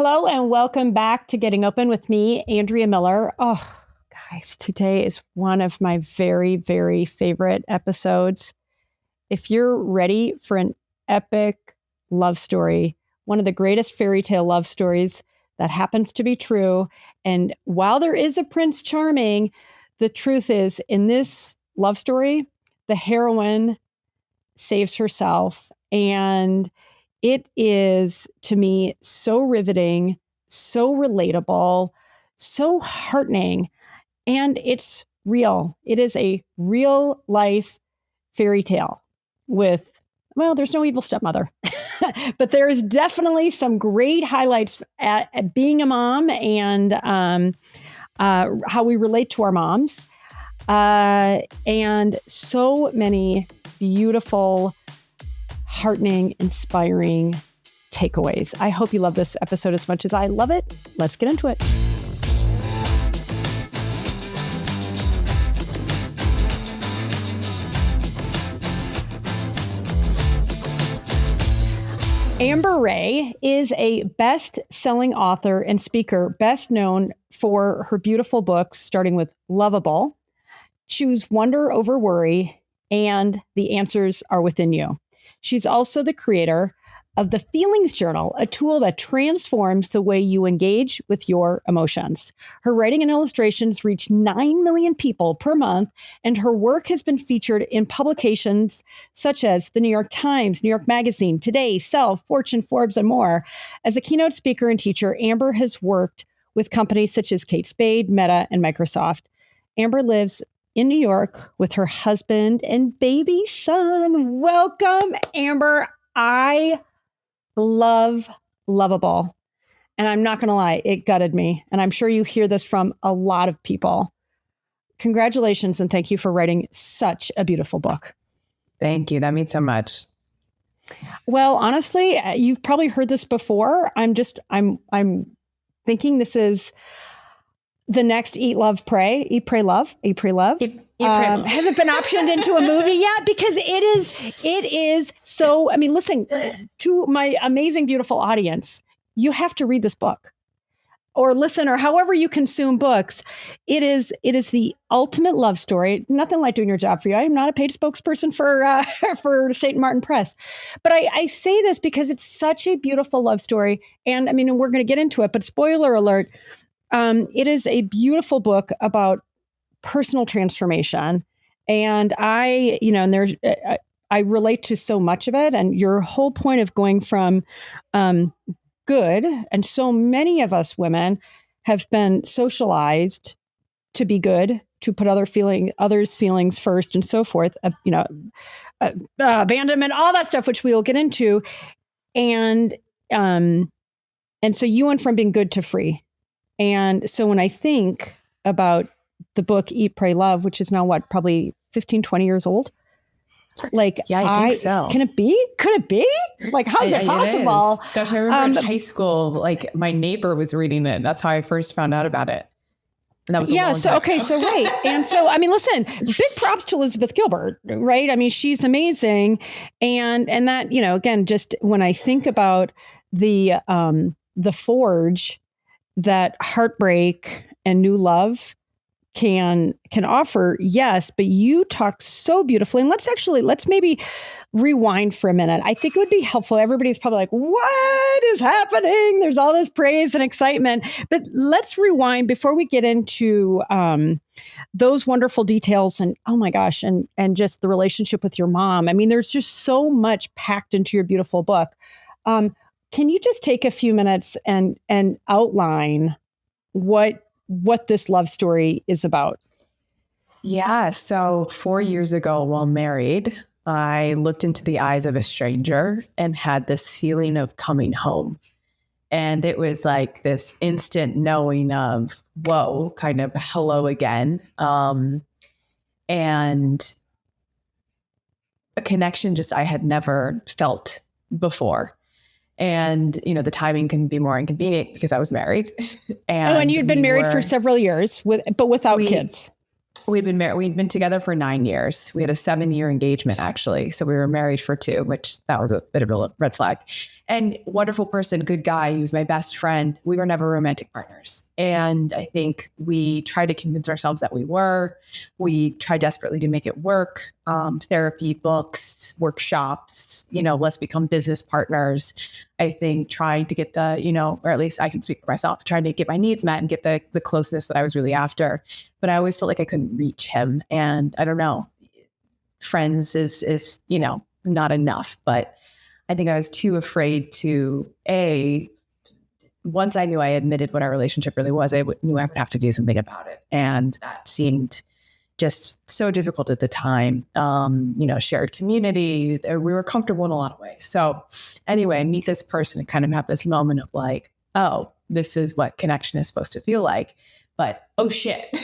Hello and welcome back to Getting Open with me, Andrea Miller. Oh, guys, today is one of my very, very favorite episodes. If you're ready for an epic love story, one of the greatest fairy tale love stories that happens to be true, and while there is a Prince Charming, the truth is in this love story, the heroine saves herself, and it is, to me, so riveting, so relatable, so heartening, and it's real. It is a real life fairy tale with, well, there's no evil stepmother, but there's definitely some great highlights at being a mom and how we relate to our moms, and so many beautiful, heartening, inspiring takeaways. I hope you love this episode as much as I love it. Let's get into it. Amber Rae is a best-selling author and speaker, best known for her beautiful books, starting with Lovable, Choose Wonder Over Worry, and The Answers Are Within You. She's also the creator of the Feelings Journal, a tool that transforms the way you engage with your emotions. Her writing and illustrations reach 9 million people per month, and her work has been featured in publications such as the New York Times, New York Magazine, Today, Self, Fortune, Forbes, and more. As a keynote speaker and teacher, Amber has worked with companies such as Kate Spade, Meta, and Microsoft. Amber lives in New York with her husband and baby son. Welcome, Amber. I love Lovable. And I'm not going to lie, it gutted me. And I'm sure you hear this from a lot of people. Congratulations and thank you for writing such a beautiful book. Thank you. That means so much. Well, honestly, you've probably heard this before. I'm thinking this is the next Eat, Love, Pray. Eat, Pray, Love. Eat, Pray, Love. Hasn't been optioned into a movie yet because it is so, I mean, listen, to my amazing, beautiful audience, you have to read this book or listen or however you consume books. It is the ultimate love story. Nothing like doing your job for you. I am not a paid spokesperson for St. Martin Press. But I say this because it's such a beautiful love story. And I mean, we're going to get into it, but spoiler alert, it is a beautiful book about personal transformation. And I relate to so much of it. And your whole point of going from good, and so many of us women have been socialized to be good, to put others' feelings first and so forth, abandonment, all that stuff, which we will get into. And so you went from being good to free. And so when I think about the book, Eat, Pray, Love, which is now probably 15, 20 years old. Like, yeah, I think so. Can it be? Could it be? Like, how's it possible? Gosh, I remember in high school, like my neighbor was reading it. That's how I first found out about it. And that was right. And so, I mean, listen, big props to Elizabeth Gilbert, right? I mean, she's amazing. And that, again, just when I think about the forge that heartbreak and new love can offer, yes, but you talk so beautifully. And let's maybe rewind for a minute. I think it would be helpful. Everybody's probably like, what is happening? There's all this praise and excitement. But let's rewind before we get into those wonderful details and, oh my gosh, and just the relationship with your mom. I mean, there's just so much packed into your beautiful book. Can you just take a few minutes and outline what this love story is about? Yeah. So 4 years ago, while married, I looked into the eyes of a stranger and had this feeling of coming home. And it was like this instant knowing of, whoa, kind of hello again. And a connection just I had never felt before. And, the timing can be more inconvenient because I was married. And you'd been married for several years, but without kids. we'd been together for 9 years. We had a 7-year engagement, actually. So we were married for 2, which that was a bit of a red flag. And wonderful person, good guy. He was my best friend. We were never romantic partners. And I think we tried to convince ourselves that we were. We tried desperately to make it work. Therapy, books, workshops, let's become business partners. I think trying to get the, or at least I can speak for myself, trying to get my needs met and get the closeness that I was really after. But I always felt like I couldn't reach him. And I don't know, friends is not enough. But I think I was too afraid to, once I knew I admitted what our relationship really was, I knew I would have to do something about it. And that seemed just so difficult at the time. Shared community, we were comfortable in a lot of ways. So anyway, I meet this person and kind of have this moment of like, oh, this is what connection is supposed to feel like. But, oh shit,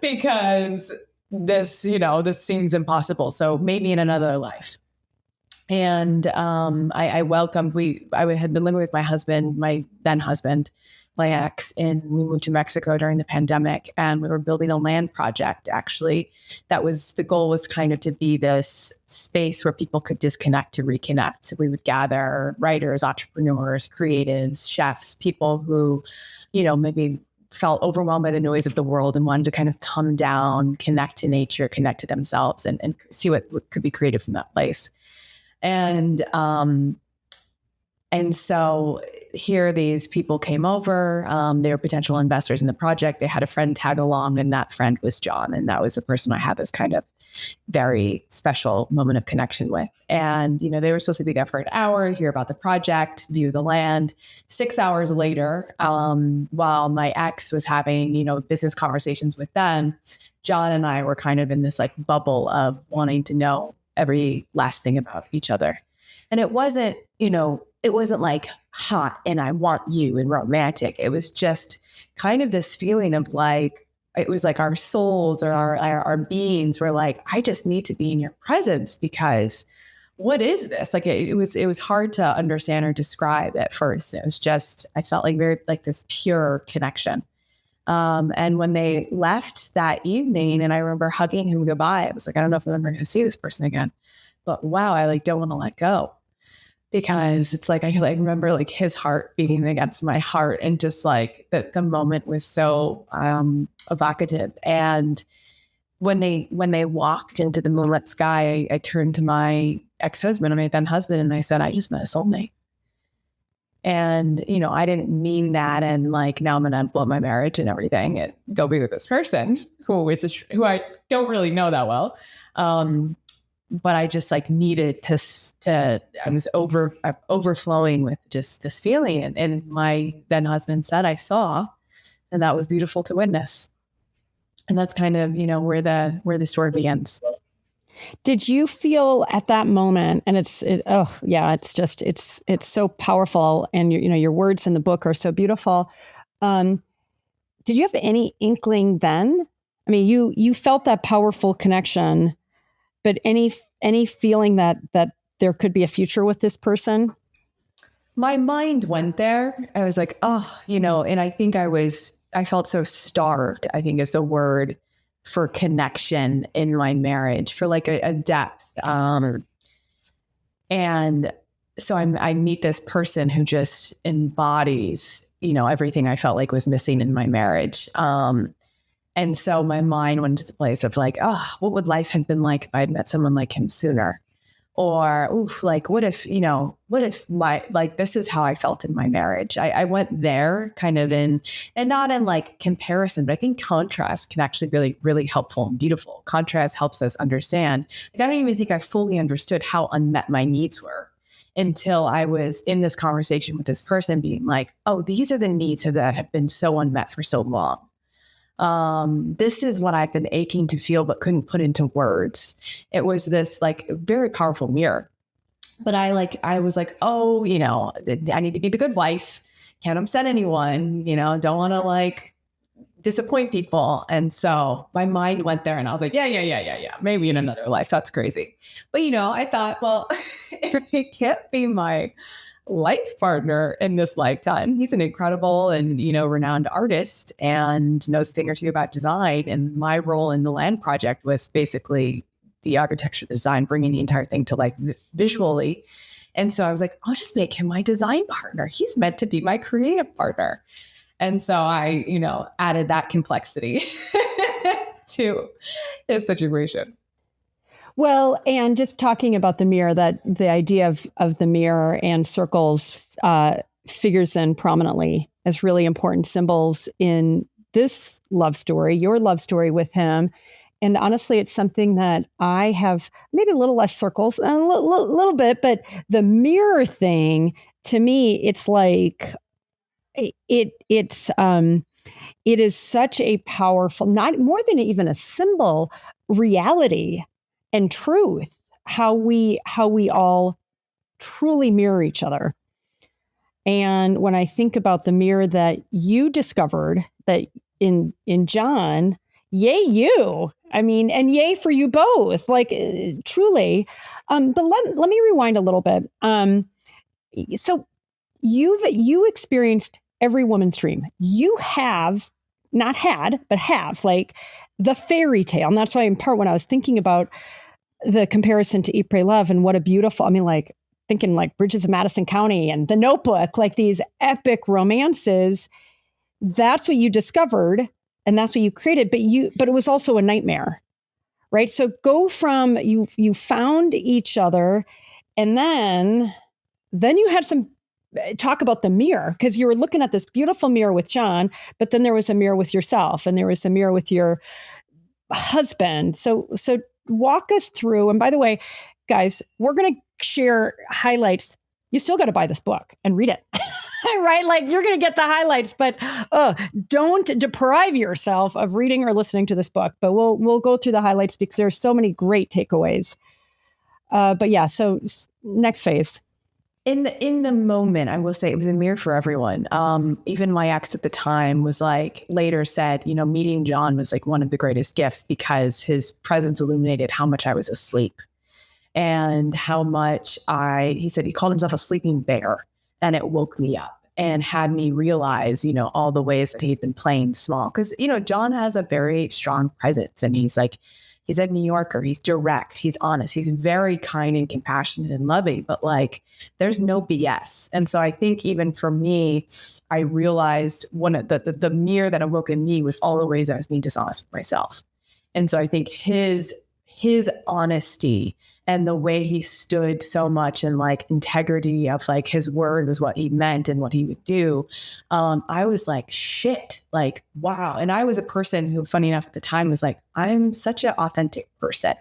because this seems impossible. So maybe in another life. And I had been living with my husband, my then husband, my ex, and we moved to Mexico during the pandemic, and we were building a land project. Actually, the goal was kind of to be this space where people could disconnect to reconnect. So we would gather writers, entrepreneurs, creatives, chefs, people who, maybe felt overwhelmed by the noise of the world and wanted to kind of come down, connect to nature, connect to themselves, and see what could be created from that place. And so here these people came over. They were potential investors in the project. They had a friend tag along, and that friend was John. And that was the person I had this kind of very special moment of connection with. And, they were supposed to be there for an hour, hear about the project, view the land. 6 hours later, while my ex was having, business conversations with them, John and I were kind of in this like bubble of wanting to know every last thing about each other. And it wasn't like hot and I want you and romantic. It was just kind of this feeling of like, it was like our souls or our beings were like, I just need to be in your presence, because what is this? Like it was hard to understand or describe at first. It was just, I felt like very like this pure connection. And when they left that evening and I remember hugging him goodbye, I was like, I don't know if I'm ever going to see this person again, but wow, I like don't want to let go, because it's like, I remember like his heart beating against my heart, and just like the moment was so, evocative. And when they walked into the moonlit sky, I turned to my ex-husband, my then husband, and I said, I just met a soulmate. And, I didn't mean that. And like, now I'm going to blow my marriage and everything and go be with this person who I don't really know that well. But I just like needed to I was overflowing with just this feeling. And my then husband said, I saw, and that was beautiful to witness. And that's kind of, where the story begins. Did you feel at that moment, and it's so powerful, and your words in the book are so beautiful. Did you have any inkling then? I mean, you felt that powerful connection, but any feeling that there could be a future with this person? My mind went there. I was like, and I think I felt so starved, I think is the word, for connection in my marriage, for like a depth. And so I meet this person who just embodies, everything I felt like was missing in my marriage. And so my mind went to the place of like, what would life have been like if I had met someone like him sooner? Or, what if this is how I felt in my marriage. I went there kind of and not in like comparison, but I think contrast can actually be really, really helpful and beautiful. Contrast helps us understand. Like, I don't even think I fully understood how unmet my needs were until I was in this conversation with this person being like, oh, these are the needs that have been so unmet for so long. This is what I've been aching to feel, but couldn't put into words. It was this like very powerful mirror, but I was like, oh, I need to be the good wife. Can't upset anyone, don't want to like disappoint people. And so my mind went there and I was like, yeah. Maybe in another life. That's crazy. But, I thought, well, it can't be my life partner in this lifetime. He's an incredible and, renowned artist and knows a thing or two about design. And my role in the land project was basically the architecture design, bringing the entire thing to life visually. And so I was like, I'll just make him my design partner. He's meant to be my creative partner. And so I, added that complexity to his situation. Well, and just talking about the mirror, that the idea of the mirror and circles figures in prominently as really important symbols in this love story, your love story with him. And honestly, it's something that I have maybe a little less circles, a little bit, but the mirror thing, to me, it's like it is such a powerful, not more than even a symbol, reality and truth, how we all truly mirror each other. And when I think about the mirror that you discovered that in John, yay you. I mean, and yay for you both, like truly. But let me rewind a little bit. So you experienced every woman's dream. You have not had, but have, like the fairy tale. And that's why in part when I was thinking about the comparison to Eat, Pray, Love and what a beautiful, like thinking like Bridges of Madison County and The Notebook, like these epic romances, that's what you discovered and that's what you created, but it was also a nightmare, right? So go from you found each other and then you had some talk about the mirror, because you were looking at this beautiful mirror with John, but then there was a mirror with yourself and there was a mirror with your husband. So walk us through. And by the way, guys, we're going to share highlights. You still got to buy this book and read it, right? Like you're going to get the highlights, but don't deprive yourself of reading or listening to this book. But we'll go through the highlights because there's so many great takeaways. But yeah, so next phase. In the moment, I will say it was a mirror for everyone. Even my ex at the time was like, later said, meeting John was like one of the greatest gifts because his presence illuminated how much I was asleep and how much he said he called himself a sleeping bear, and it woke me up and had me realize, all the ways that he'd been playing small. Because, John has a very strong presence and he's a New Yorker. He's direct. He's honest. He's very kind and compassionate and loving, but like there's no BS. And so I think even for me, I realized one of the mirror that awoke in me was all the ways I was being dishonest with myself. And so I think his honesty and the way he stood so much in like integrity of like his word was what he meant and what he would do. I was like, shit, like, wow. And I was a person who, funny enough at the time, was like, I'm such an authentic person.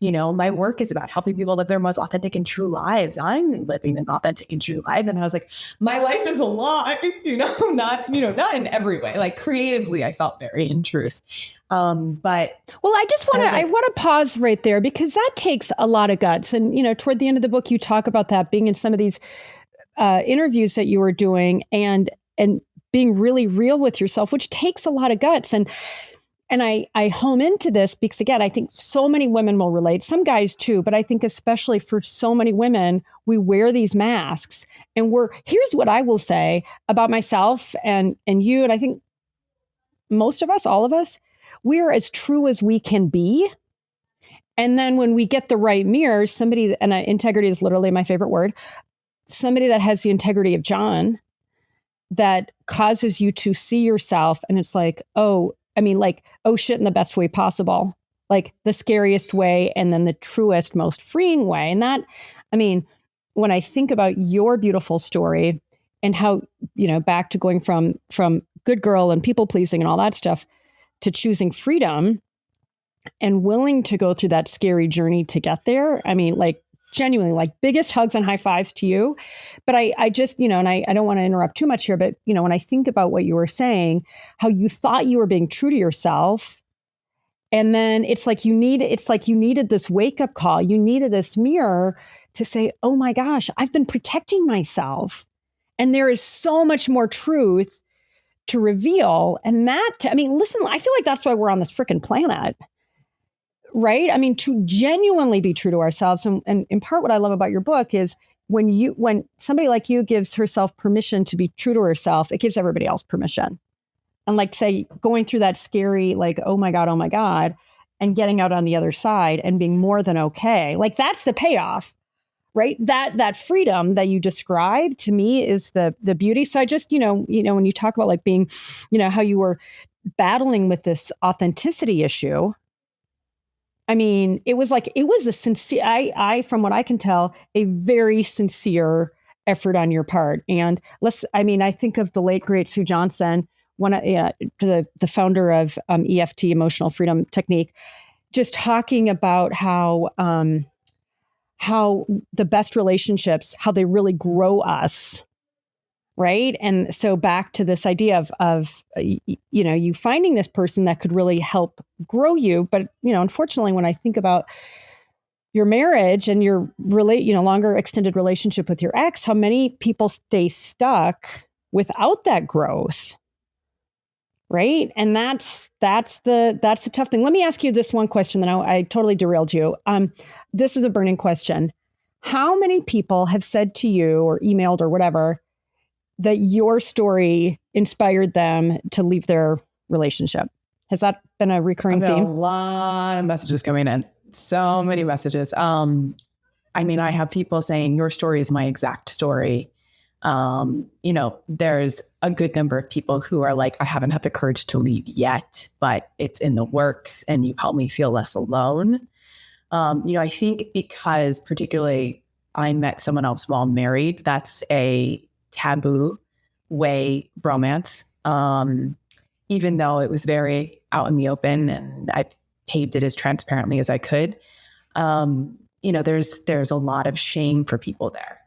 My work is about helping people live their most authentic and true lives. I'm living an authentic and true life. And I was like, my life is a lie, not in every way. Like creatively, I felt very in truth. But well, I want to pause right there because that takes a lot of guts. And, toward the end of the book, you talk about that being in some of these interviews that you were doing and being really real with yourself, which takes a lot of guts. And I home into this because, again, I think so many women will relate, some guys too, but I think especially for so many women, we wear these masks. And here's what I will say about myself and you, and I think most of us, all of us, we're as true as we can be. And then when we get the right mirror, somebody, and integrity is literally my favorite word, somebody that has the integrity of John, that causes you to see yourself. And it's like, oh shit, in the best way possible, like the scariest way. And then the truest, most freeing way. And that, when I think about your beautiful story and how, back to going from good girl and people pleasing and all that stuff to choosing freedom and willing to go through that scary journey to get there. Like genuinely, like biggest hugs and high fives to you. But I just, and I don't want to interrupt too much here, but, when I think about what you were saying, how you thought you were being true to yourself. And then it's like you needed this wake up call. You needed this mirror to say, oh my gosh, I've been protecting myself. And there is so much more truth to reveal. And listen, I feel like that's why we're on this freaking planet, right? To genuinely be true to ourselves. And in part, what I love about your book is when somebody like you gives herself permission to be true to herself, it gives everybody else permission. And like, say, going through that scary, like, oh my God, and getting out on the other side and being more than okay. Like, that's the payoff, right? That freedom that you described to me is the beauty. So I just, when you talk about like being, how you were battling with this authenticity issue, I mean, it was a sincere, I, from what I can tell, a very sincere effort on your part. And I think of the late, great Sue Johnson, the founder of EFT, Emotional Freedom Technique, just talking about how the best relationships, how they really grow us. Right. And so back to this idea of you finding this person that could really help grow you. But, unfortunately, when I think about your marriage and your longer extended relationship with your ex, how many people stay stuck without that growth. Right. And that's the tough thing. Let me ask you this one question, then I totally derailed you. This is a burning question. How many people have said to you or emailed or whatever that your story inspired them to leave their relationship? Has that been a recurring theme? A lot of messages coming in. So many messages. I have people saying your story is my exact story. There's a good number of people who are like, I haven't had the courage to leave yet, but it's in the works and you've helped me feel less alone. I think because particularly I met someone else while married, that's a taboo way romance. Even though it was very out in the open and I paved it as transparently as I could, there's a lot of shame for people there.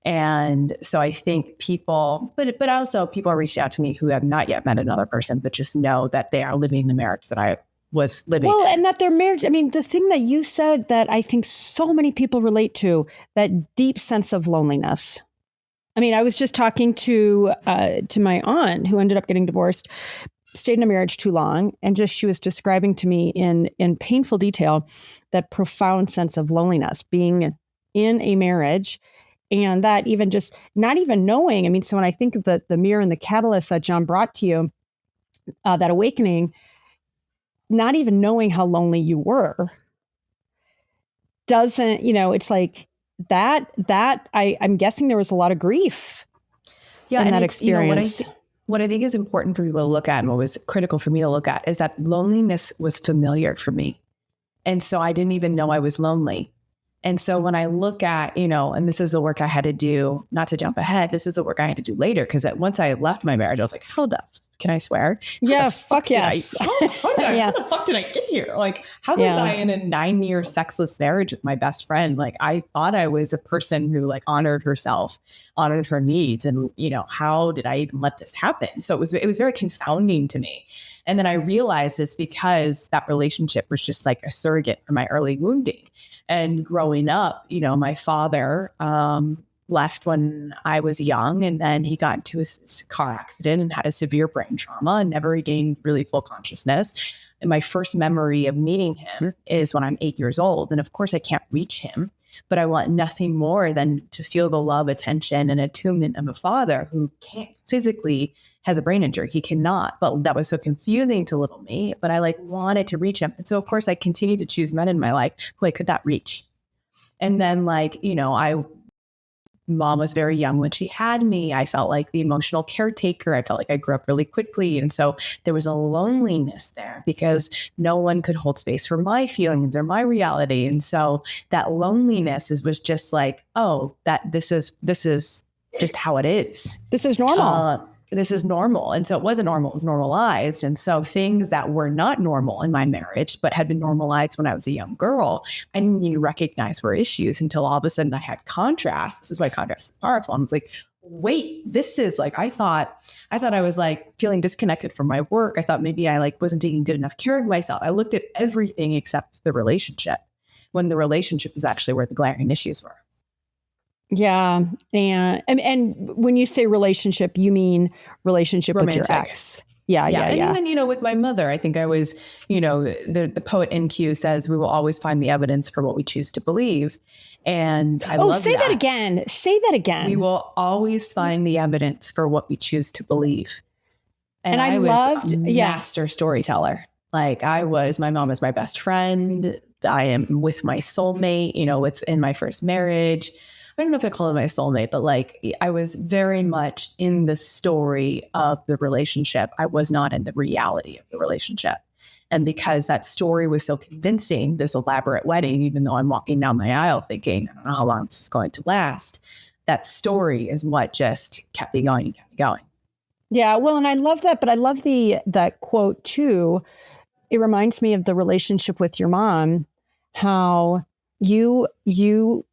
And so I think people, but also people are reaching out to me who have not yet met another person, but just know that they are living the marriage that I was living. Well, and that their marriage, the thing that you said that I think so many people relate to, that deep sense of loneliness. I was just talking to my aunt who ended up getting divorced, stayed in a marriage too long, and she was describing to me in painful detail that profound sense of loneliness, being in a marriage, and that even just not even knowing. So when I think of the mirror and the catalyst that John brought to you, that awakening, not even knowing how lonely you were, doesn't, it's like that I'm guessing there was a lot of grief in that experience. What I think is important for people to look at, and what was critical for me to look at, is that loneliness was familiar for me. And so I didn't even know I was lonely. And so when I look at, and this is the work I had to do, not to jump ahead, this is the work I had to do later, because once I left my marriage, I was like, hold up. Can I swear? Yeah, fuck yes. How the fuck did I get here? Like, how was I in a 9-year sexless marriage with my best friend? Like, I thought I was a person who honored herself, honored her needs. And, how did I even let this happen? So it was very confounding to me. And then I realized it's because that relationship was just like a surrogate for my early wounding. And growing up, my father, left when I was young, and then he got into a car accident and had a severe brain trauma and never regained really full consciousness. And my first memory of meeting him is when I'm 8 years old. And of course I can't reach him, but I want nothing more than to feel the love, attention, and attunement of a father who can't physically has a brain injury. He cannot, but that was so confusing to little me, but I wanted to reach him. And so of course I continued to choose men in my life who I could not reach. And then Mom was very young when she had me. I felt like the emotional caretaker. I felt like I grew up really quickly. And so there was a loneliness there because no one could hold space for my feelings or my reality. And so that loneliness was just like, oh, that this is just how it is. This is normal. This is normal. And so it wasn't normal, it was normalized. And so things that were not normal in my marriage, but had been normalized when I was a young girl, I didn't even recognize were issues until all of a sudden I had contrast. This is why contrast is powerful. I was like, wait, this is I thought I was feeling disconnected from my work. I thought maybe I wasn't taking good enough care of myself. I looked at everything except the relationship, when the relationship is actually where the glaring issues were. Yeah. And when you say relationship, you mean relationship romantic with your ex. Yeah. And even, with my mother, I think I was, the poet NQ says we will always find the evidence for what we choose to believe. And I love say that again. Say that again. We will always find the evidence for what we choose to believe. And I was a master storyteller. Like my mom is my best friend. I am with my soulmate, you know, it's in my first marriage. I don't know if I call it my soulmate, but like I was very much in the story of the relationship. I was not in the reality of the relationship. And because that story was so convincing, this elaborate wedding, even though I'm walking down the aisle thinking, I don't know how long this is going to last, that story is what just kept me going and kept me going. Yeah, well, and I love that, but I love that quote too. It reminds me of the relationship with your mom, how you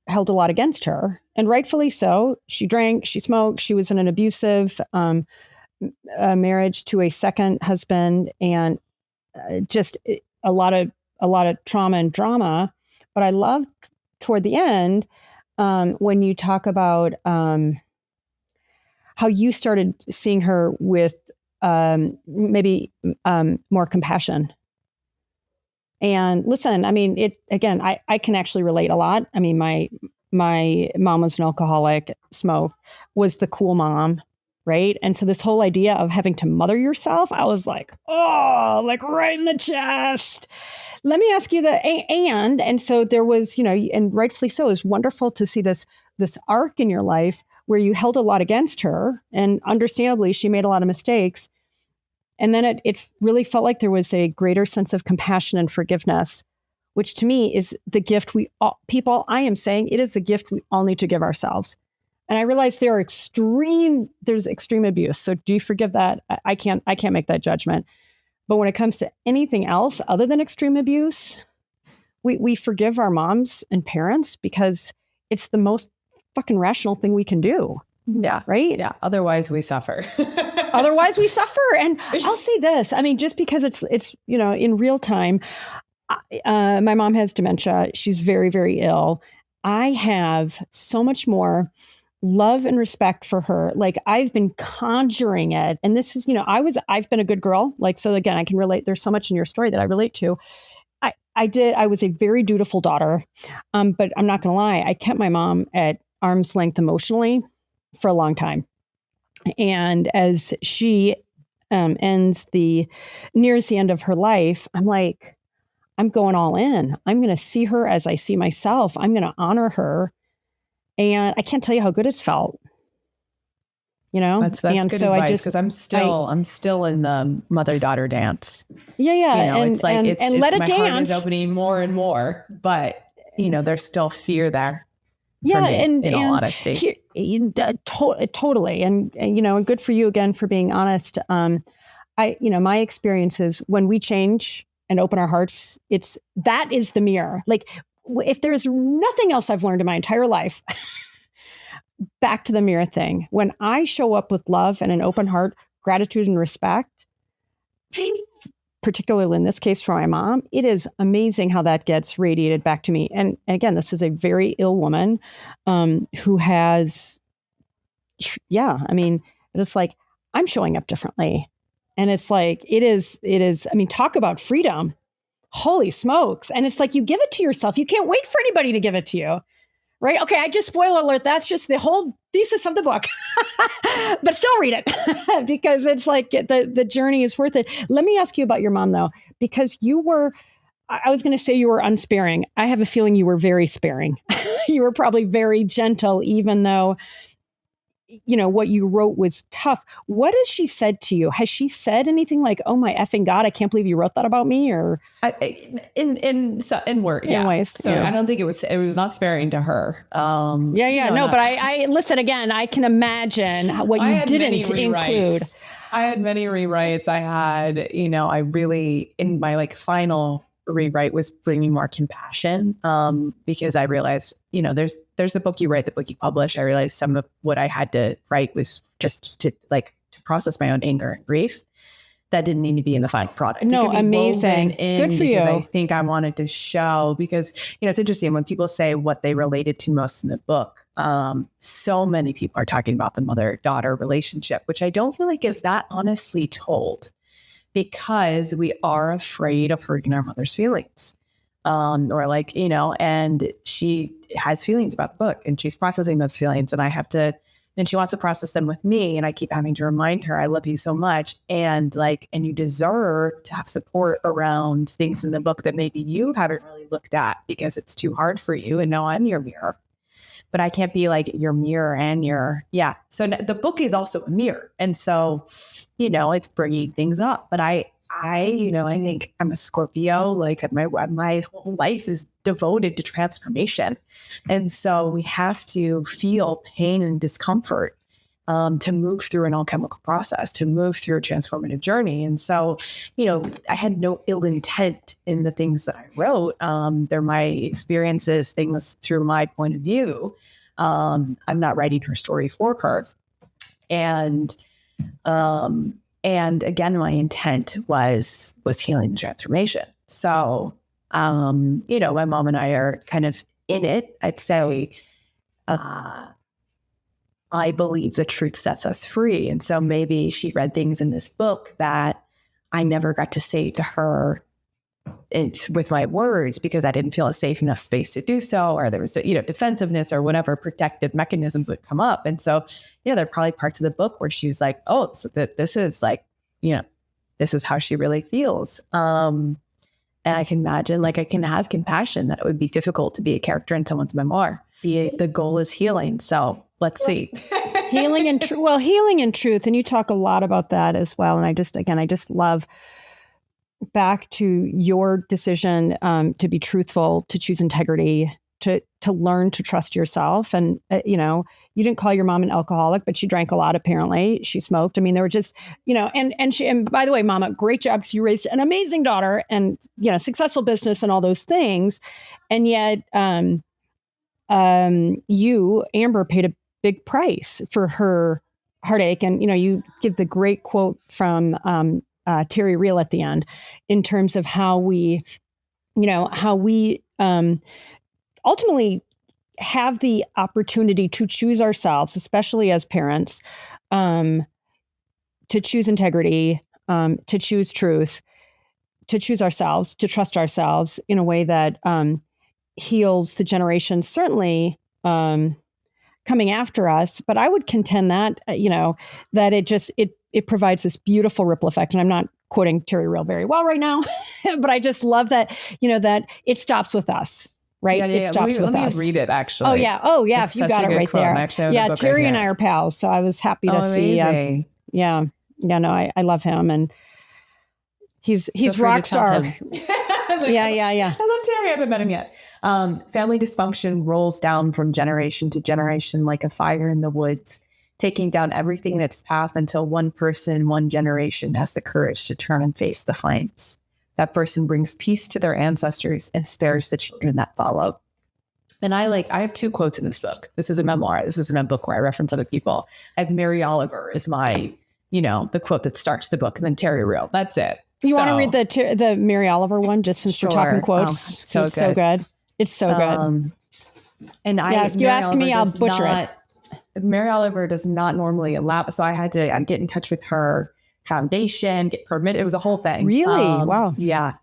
held a lot against her, and rightfully so. She drank, she smoked, she was in an abusive marriage to a second husband, and just a lot of trauma and drama. But I love toward the end when you talk about how you started seeing her with maybe more compassion. And listen, I mean, I can actually relate a lot. I mean, my mom was an alcoholic, smoked, was the cool mom, right? And so this whole idea of having to mother yourself, I was like, oh, like right in the chest. Let me ask you and so there was, you know, and rightfully so, it's wonderful to see this arc in your life where you held a lot against her, and understandably, she made a lot of mistakes. And then it really felt like there was a greater sense of compassion and forgiveness, which to me is the gift I am saying it is a gift we all need to give ourselves. And I realize there's extreme abuse. So do you forgive that? I can't make that judgment. But when it comes to anything else other than extreme abuse, we forgive our moms and parents because it's the most fucking rational thing we can do. Yeah. Right? Yeah. Otherwise we suffer. And I'll say this. I mean, just because it's, you know, in real time, my mom has dementia. She's very, very ill. I have so much more love and respect for her. Like I've been conjuring it. And this is, you know, I've been a good girl. Like, so again, I can relate. There's so much in your story that I relate to. I was a very dutiful daughter. But I'm not going to lie. I kept my mom at arm's length emotionally for a long time. And as she nears the end of her life, I'm like, I'm going all in. I'm going to see her as I see myself. I'm going to honor her. And I can't tell you how good it's felt. You know, that's good advice, because I'm still in the mother-daughter dance. Yeah. You know, it's like it's let it my dance. heart is opening more and more, but you know, there's still fear there. Yeah, me, in all honesty, totally, and you know, good for you again for being honest. My experience is when we change and open our hearts, that is the mirror. Like if there's nothing else I've learned in my entire life, back to the mirror thing. When I show up with love and an open heart, gratitude and respect, particularly in this case for my mom, it is amazing how that gets radiated back to me. And again, this is a very ill woman who has, I mean, it's like, I'm showing up differently. And it's like, it is, I mean, talk about freedom. Holy smokes. And it's like, you give it to yourself. You can't wait for anybody to give it to you. Right? Okay, I just spoiler alert. That's just the whole thesis of the book. But still read it because it's like the journey is worth it. Let me ask you about your mom, though, because I was going to say you were unsparing. I have a feeling you were very sparing. You were probably very gentle, even though, you know, what you wrote was tough. What has she said to you? Has she said anything like, "Oh my effing God, I can't believe you wrote that about me"? Or in words, in ways. So yeah. I don't think it was not sparing to her. But I listen again. I can imagine what you didn't include. I had many rewrites. I had, you know, I really in my final rewrite was bringing more compassion because I realized, you know, there's the book you write, the book you publish. I realized some of what I had to write was just to process my own anger and grief that didn't need to be in the final product. No, amazing. Good for you. I think I wanted to show because, you know, it's interesting when people say what they related to most in the book. So many people are talking about the mother-daughter relationship, which I don't feel like is that honestly told. Because we are afraid of hurting our mother's feelings. or like, you know, and she has feelings about the book and she's processing those feelings, and she wants to process them with me. And I keep having to remind her, I love you so much. And like, and you deserve to have support around things in the book that maybe you haven't really looked at because it's too hard for you. And now I'm your mirror, but I can't be like your mirror and your, yeah. So the book is also a mirror. And so, you know, it's bringing things up, but I, you know, I think I'm a Scorpio, like my whole life is devoted to transformation. And so we have to feel pain and discomfort to move through an alchemical process, to move through a transformative journey. And so, you know, I had no ill intent in the things that I wrote. They're my experiences, things through my point of view. I'm not writing her story for her. And again, my intent was healing and transformation. So, you know, my mom and I are kind of in it. I'd say, I believe the truth sets us free. And so maybe she read things in this book that I never got to say to her with my words because I didn't feel a safe enough space to do so, or there was, you know, defensiveness or whatever protective mechanisms would come up. And so, yeah, there are probably parts of the book where she was like, oh, so that this is like, you know, this is how she really feels. And I can imagine, like, I can have compassion that it would be difficult to be a character in someone's memoir. The goal is healing. So let's see. Healing and truth. And you talk a lot about that as well. And I just love back to your decision to be truthful, to choose integrity, to learn to trust yourself. And, you know, you didn't call your mom an alcoholic, but she drank a lot, apparently. She smoked. I mean, there were just, you know, and by the way, Mama, great job, because you raised an amazing daughter and, you know, successful business and all those things. And yet you, Amber, paid a big price for her heartache. And, you know, you give the great quote from Terry Real at the end in terms of how we ultimately have the opportunity to choose ourselves, especially as parents, to choose integrity, to choose truth, to choose ourselves, to trust ourselves in a way that heals the generations, certainly coming after us. But I would contend that, you know, that it provides this beautiful ripple effect. And I'm not quoting Terry Real very well right now, but I just love that, you know, that it stops with us. Right. Yeah, it stops with us. Let me read it, actually. Oh, yeah. If you got it right quote. there. Yeah. Terry and I are pals. So I was happy to see. Yeah. No, I love him. And he's rock star. Yeah. I love Terry. I haven't met him yet. Family dysfunction rolls down from generation to generation like a fire in the woods, taking down everything in its path until one person, one generation has the courage to turn and face the flames. That person brings peace to their ancestors and spares the children that follow. And I have two quotes in this book. This is a memoir. This isn't a book where I reference other people. I have Mary Oliver is my, you know, the quote that starts the book, and then Terry Real. That's it. You want to read the Mary Oliver one, just since we're talking quotes? It's so good. It's so good. And if you ask me, I'll butcher it. Mary Oliver does not normally allow, so I had to get in touch with her foundation, get permit. It was a whole thing. Really? Wow. Yeah.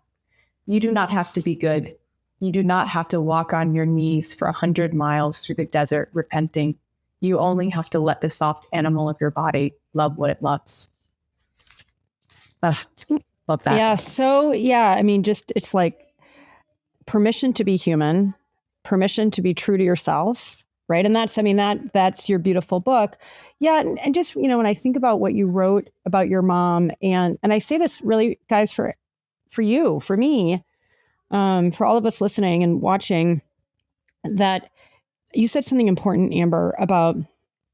You do not have to be good. You do not have to walk on your knees for 100 miles through the desert repenting. You only have to let the soft animal of your body love what it loves. Love that. Yeah. So, yeah, I mean, just, it's like permission to be human, permission to be true to yourself. Right. And that's your beautiful book. Yeah. And just, you know, when I think about what you wrote about your mom, and I say this really, guys, for you, for me, for all of us listening and watching, that you said something important, Amber, about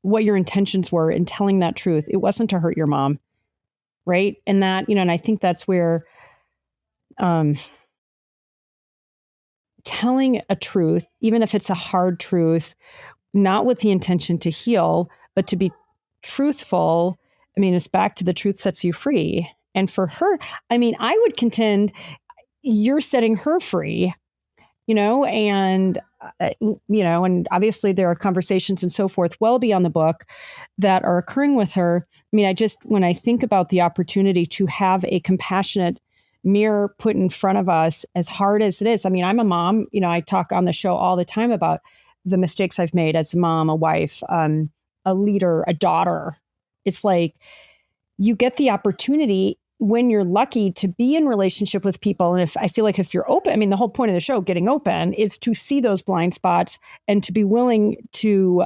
what your intentions were in telling that truth. It wasn't to hurt your mom. Right. And that, you know, and I think that's where telling a truth, even if it's a hard truth, not with the intention to heal, but to be truthful. I mean, it's back to the truth sets you free. And for her, I mean, I would contend you're setting her free, you know, and, and obviously there are conversations and so forth well beyond the book that are occurring with her. I mean, when I think about the opportunity to have a compassionate mirror put in front of us, as hard as it is. I mean, I'm a mom, I talk on the show all the time about the mistakes I've made as a mom, a wife, a leader, a daughter. It's like you get the opportunity when you're lucky to be in relationship with people. And if I feel like if you're open, I mean, the whole point of the show, getting open, is to see those blind spots and to be willing to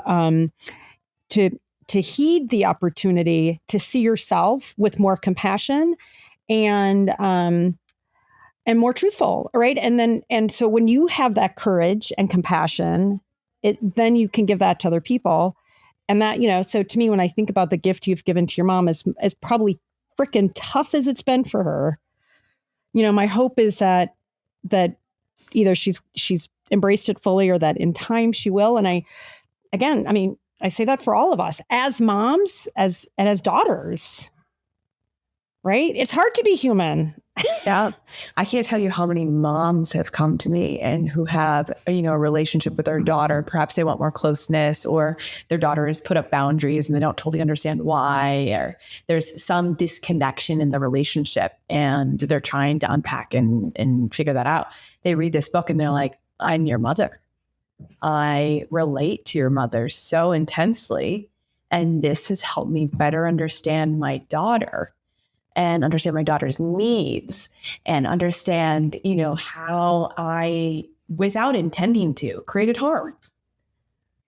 heed the opportunity to see yourself with more compassion and more truthful, right? And so when you have that courage and compassion, then you can give that to other people. And that, so to me, when I think about the gift you've given to your mom as probably freaking tough as it's been for her, my hope is that either she's embraced it fully or that in time she will. And I say that for all of us as moms, and as daughters, right? It's hard to be human. Yeah. I can't tell you how many moms have come to me and who have, a relationship with their daughter. Perhaps they want more closeness, or their daughter has put up boundaries and they don't totally understand why, or there's some disconnection in the relationship and they're trying to unpack and figure that out. They read this book and they're like, I'm your mother. I relate to your mother so intensely. And this has helped me better understand my daughter and understand my daughter's needs and understand, how I, without intending to, created harm.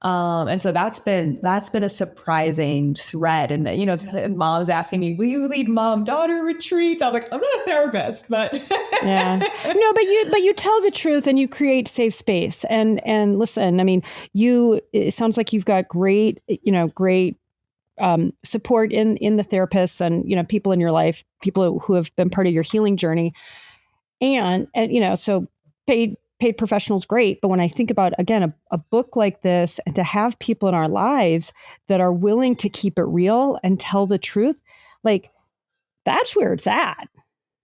And so that's been a surprising thread. And mom's asking me, will you lead mom-daughter retreats? I was like, I'm not a therapist, but yeah, no, but you tell the truth and you create safe space. And listen, I mean, it sounds like you've got great support in the therapists and, people in your life, people who have been part of your healing journey. And so paid professionals, great. But when I think about, again, a book like this, and to have people in our lives that are willing to keep it real and tell the truth, like that's where it's at,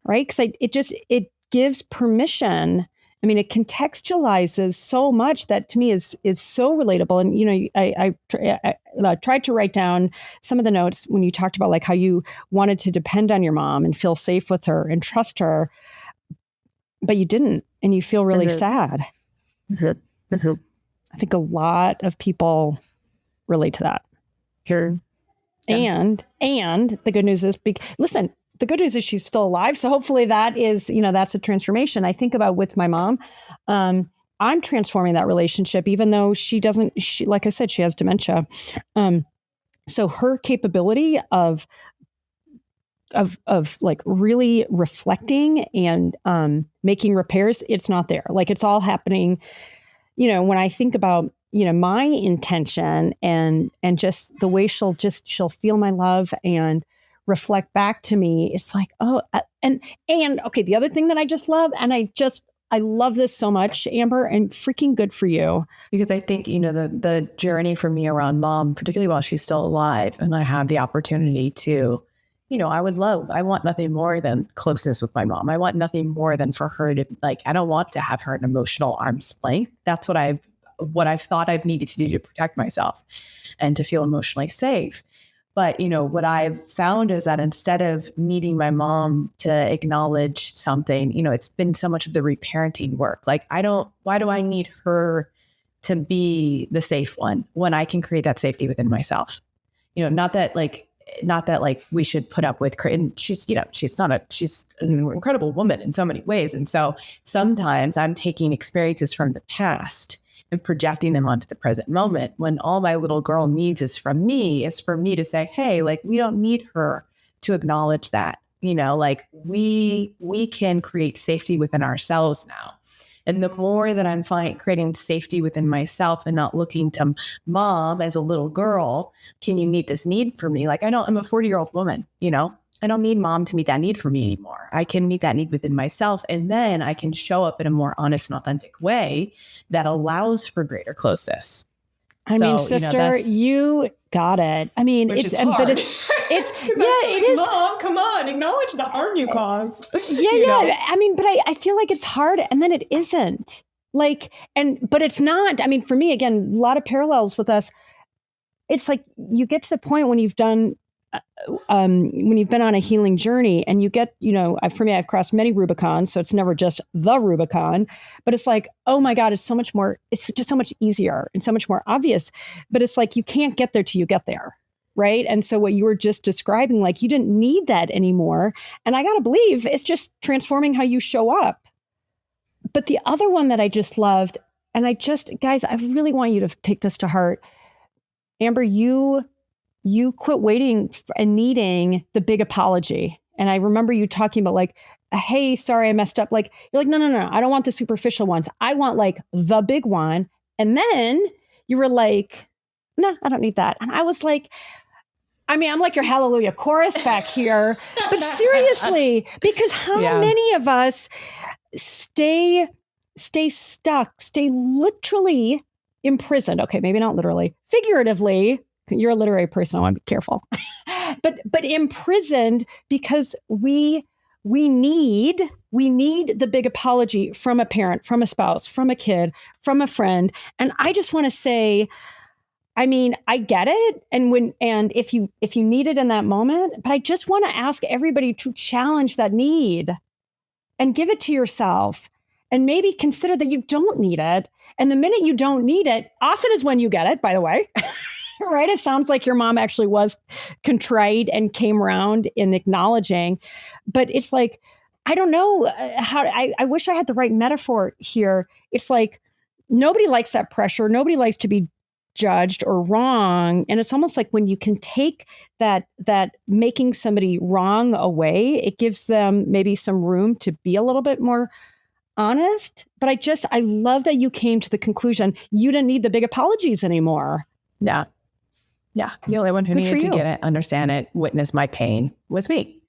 right? Because it gives permission. I mean, it contextualizes so much that to me is so relatable. And, I tried to write down some of the notes when you talked about like how you wanted to depend on your mom and feel safe with her and trust her, but you didn't, and you feel really sad. I think a lot of people relate to that. Sure. Yeah. And the good news is, listen, the good news is she's still alive. So hopefully that is, that's a transformation. I think about with my mom, I'm transforming that relationship, even though she, like I said, she has dementia. So her capability of like really reflecting and making repairs, it's not there. Like it's all happening, when I think about, my intention and just the way she'll feel my love and reflect back to me. It's like, oh, and okay. The other thing that I just love, and I love this so much, Amber, and freaking good for you. Because I think, the journey for me around mom, particularly while she's still alive, and I have the opportunity to, I want nothing more than closeness with my mom. I want nothing more than for her to, like, I don't want to have her an emotional arm's length. That's what I've thought I've needed to do to protect myself and to feel emotionally safe. But, what I've found is that instead of needing my mom to acknowledge something, it's been so much of the reparenting work. Like, why do I need her to be the safe one when I can create that safety within myself? Not that we should put up with, and she's an incredible woman in so many ways. And so sometimes I'm taking experiences from the past and projecting them onto the present moment, when all my little girl needs is for me to say, hey, like, we don't need her to acknowledge that, like we can create safety within ourselves now. And the more that I'm creating safety within myself and not looking to mom as a little girl, can you meet this need for me? Like, I'm a 40-year-old woman, I don't need mom to meet that need for me anymore. I can meet that need within myself. And then I can show up in a more honest and authentic way that allows for greater closeness. I mean, sister, you got it. I mean, it's hard. But it's it is. Mom, come on, acknowledge the harm you caused. Yeah. I mean, but I feel like it's hard, and then it isn't. Like, but it's not. I mean, for me, again, a lot of parallels with us. It's like you get to the point when you've done when you've been on a healing journey and you get, for me, I've crossed many Rubicons, so it's never just the Rubicon, but it's like, oh my God, it's just so much easier and so much more obvious. But it's like, you can't get there till you get there. Right. And so what you were just describing, like you didn't need that anymore. And I got to believe it's just transforming how you show up. But the other one that I just loved, and guys, I really want you to take this to heart. Amber, you quit waiting and needing the big apology. And I remember you talking about like, hey, sorry, I messed up. Like, you're like, no, I don't want the superficial ones. I want like the big one. And then you were like, no, I don't need that. And I was like, I'm like your hallelujah chorus back here. But seriously, because how many of us stay stuck, stay literally imprisoned? Okay, maybe not literally, figuratively. You're a literary person. I want to be careful. but imprisoned because we need the big apology from a parent, from a spouse, from a kid, from a friend. And I just want to say, I get it. And if you need it in that moment, but I just want to ask everybody to challenge that need and give it to yourself and maybe consider that you don't need it. And the minute you don't need it often is when you get it, by the way. Right? It sounds like your mom actually was contrite and came around in acknowledging, but it's like, I don't know I wish I had the right metaphor here. It's like, nobody likes that pressure. Nobody likes to be judged or wrong. And it's almost like when you can take that making somebody wrong away, it gives them maybe some room to be a little bit more honest. But I love that you came to the conclusion you didn't need the big apologies anymore. Yeah. Yeah. The only one who needed to get it, understand it, witness my pain was me.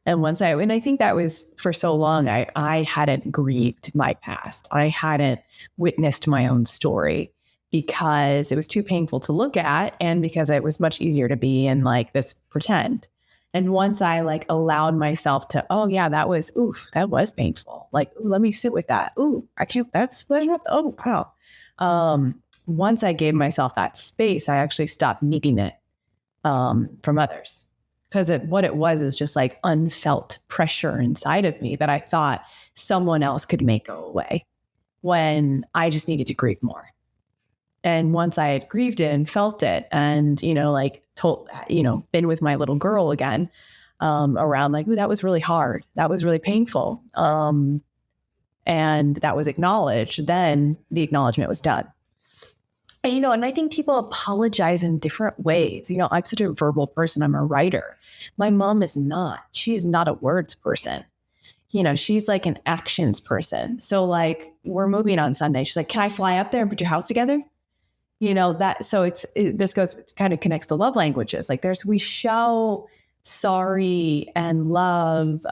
And I think that was for so long, I hadn't grieved my past. I hadn't witnessed my own story because it was too painful to look at. And because it was much easier to be in like this pretend. And once I like allowed myself to, oh yeah, that was painful. Like, ooh, let me sit with that. Ooh, I can't, that's splitting up. Oh, wow. Once I gave myself that space, I actually stopped needing it from others. Because what it was is just like unfelt pressure inside of me that I thought someone else could make go away when I just needed to grieve more. And once I had grieved it and felt it and, been with my little girl again around like, ooh, that was really hard. That was really painful. And that was acknowledged. Then the acknowledgement was done. And I think people apologize in different ways. I'm such a verbal person. I'm a writer. My mom is not. She is not a words person. She's like an actions person. So like, we're moving on Sunday. She's like, can I fly up there and put your house together? This kind of connects to love languages. Like we show sorry and love